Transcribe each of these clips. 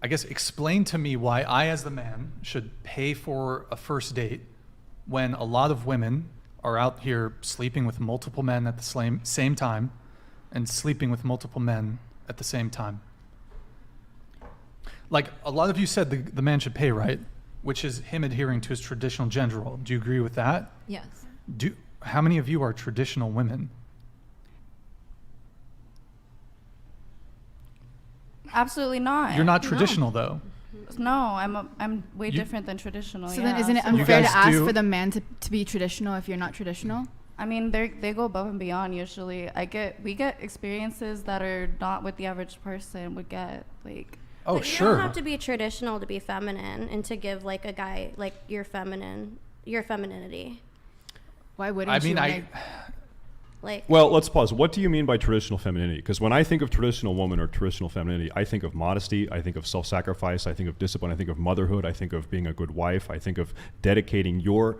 I guess explain to me why I, as the man, should pay for a first date when a lot of women are out here sleeping with multiple men at the same time and sleeping with multiple men at the same time. Like, a lot of you said the man should pay, right? Which is him adhering to his traditional gender role. Do you agree with that? Yes. How many of you are traditional women? Absolutely not. You're not traditional, though. No, I'm way different than traditional. So then isn't it unfair to ask for the man to be traditional if you're not traditional? I mean, they go above and beyond usually. We get experiences that are not what the average person would get. Like, oh, but sure. You don't have to be traditional to be feminine and to give like a guy like your femininity. Why wouldn't you? Well, let's pause. What do you mean by traditional femininity? Because when I think of traditional woman or traditional femininity, I think of modesty, I think of self-sacrifice, I think of discipline, I think of motherhood, I think of being a good wife, I think of dedicating your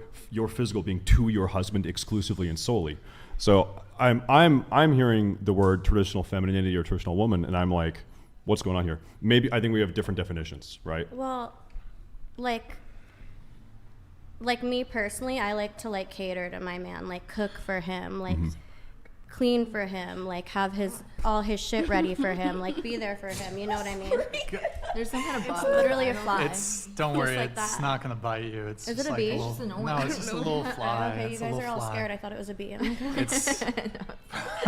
physical being to your husband exclusively and solely. So I'm hearing the word traditional femininity or traditional woman, and I'm like, what's going on here? Maybe I think we have different definitions, right? Well, like me personally, I like to like cater to my man, like cook for him, like clean for him, like have all his shit ready for him, like be there for him. You know what I mean? There's some kind of bug. It's literally a fly. Don't worry, like it's that. not gonna bite you. It's Is just it a like bee? a little, no, it's just a little fly. Okay, you It's guys a are all fly. scared. I thought it was a bee. It's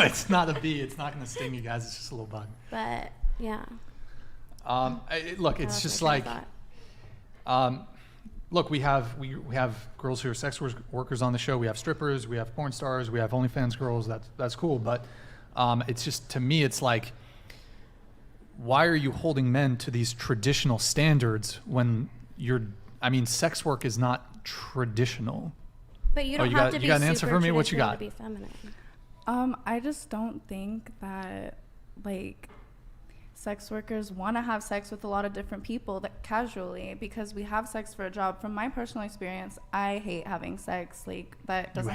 it's not a bee. It's not gonna sting you guys. It's just a little bug. But yeah. Look, it's just like. Look, we have girls who are sex workers on the show. We have strippers. We have porn stars. We have OnlyFans girls. That's cool. But it's just, to me, it's like, why are you holding men to these traditional standards when sex work is not traditional? But you don't have to be. You got an answer for me? What you got? To be feminine. I just don't think that like sex workers want to have sex with a lot of different people that casually, because we have sex for a job. From my personal experience, I hate having sex like that doesn't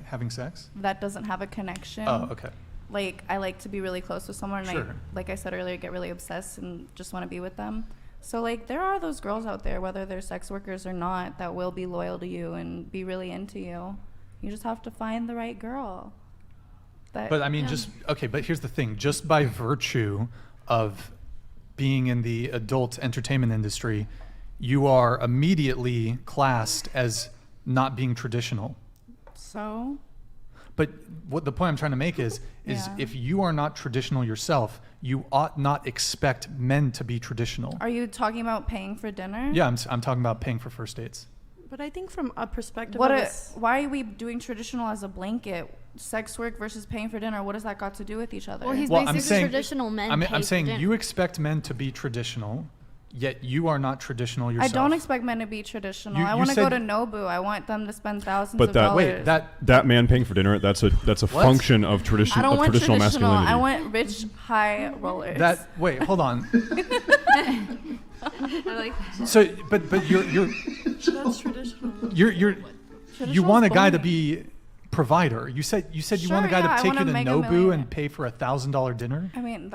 having sex? That doesn't have a connection. Oh, okay. Like, I like to be really close with someone, and sure. like I said earlier, get really obsessed and just want to be with them. So like, there are those girls out there, whether they're sex workers or not, that will be loyal to you and be really into you. You just have to find the right girl. But I mean, but here's the thing. Just by virtue of being in the adult entertainment industry, you are immediately classed as not being traditional. So? But what the point I'm trying to make is if you are not traditional yourself, you ought not expect men to be traditional. Are you talking about paying for dinner? Yeah, I'm talking about paying for first dates. But I think from a perspective why are we doing traditional as a blanket? Sex work versus paying for dinner, what does that got to do with each other? Well, basically saying, traditional men I'm saying you expect men to be traditional, yet you are not traditional yourself. I don't expect men to be traditional. I want to go to Nobu. I want them to spend thousands of dollars. That man paying for dinner, that's a function of traditional masculinity. I want rich high rollers. Hold on. so, but you're that's traditional. You want a guy to be provider. You said you want a guy to take you to Nobu and pay for $1,000 dinner. I mean,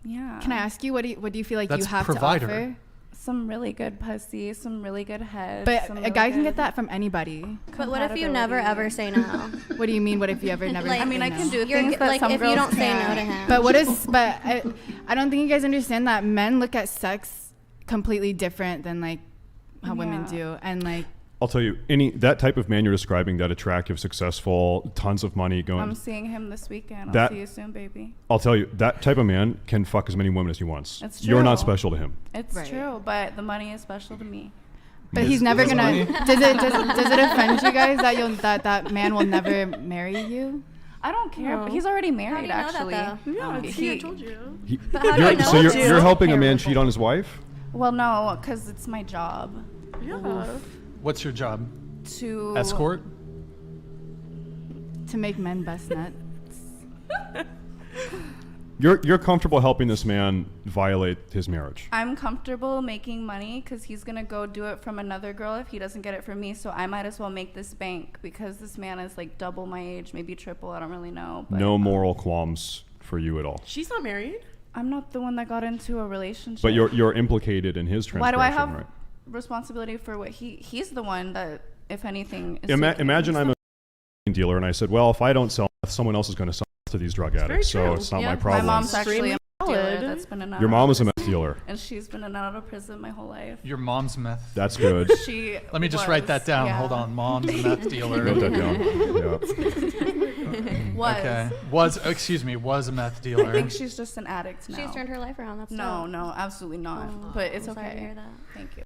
yeah. Can I ask you what do you feel like That's you have provider. to offer? Some really good pussy, some really good head. But a guy can get that from anybody. But what if you never ever say no? What do you mean? What if you ever never? Like, I mean, I can do You're things that like some if girls you don't can't. say no to him. But I don't think you guys understand that men look at sex completely different than like how women do, and like. I'll tell you, that type of man you're describing, that attractive, successful, tons of money going. I'm seeing him this weekend. I'll see you soon, baby. I'll tell you, that type of man can fuck as many women as he wants. It's true. You're not special to him. It's true, but the money is special to me. But he's never gonna. Does it offend you guys that man will never marry you? I don't care. But he's already married, actually. Yeah, I told you. But how do I know you're helping a man cheat on his wife? Well, no, because it's my job. Yeah. What's your job? To escort? To make men bust nuts. You're comfortable helping this man violate his marriage. I'm comfortable making money because he's going to go do it from another girl if he doesn't get it from me. So I might as well make this bank because this man is like double my age, maybe triple. I don't really know. But no moral qualms for you at all. She's not married. I'm not the one that got into a relationship. But you're implicated in his transgression, Why do I have right? responsibility for what he's the one that, if anything, is Imagine I'm a dealer and I said, well, if I don't sell meth, someone else is going to sell meth to these drug addicts, so true. it's not Yeah. my My problem. My mom's actually a Extremely dealer valid. that's been in and out Your of mom is a prison. meth dealer. And she's been in and out of prison my whole life. Your mom's meth. That's good. She Let me just write that down. yeah. Hold on. Mom's a meth dealer. Note that down. Yeah. Was. Okay. Was a meth I dealer. think she's just an addict now. She's turned her life around. That's No, dope. no, absolutely not. Oh, but it's I'm sorry to okay. hear that. Thank you.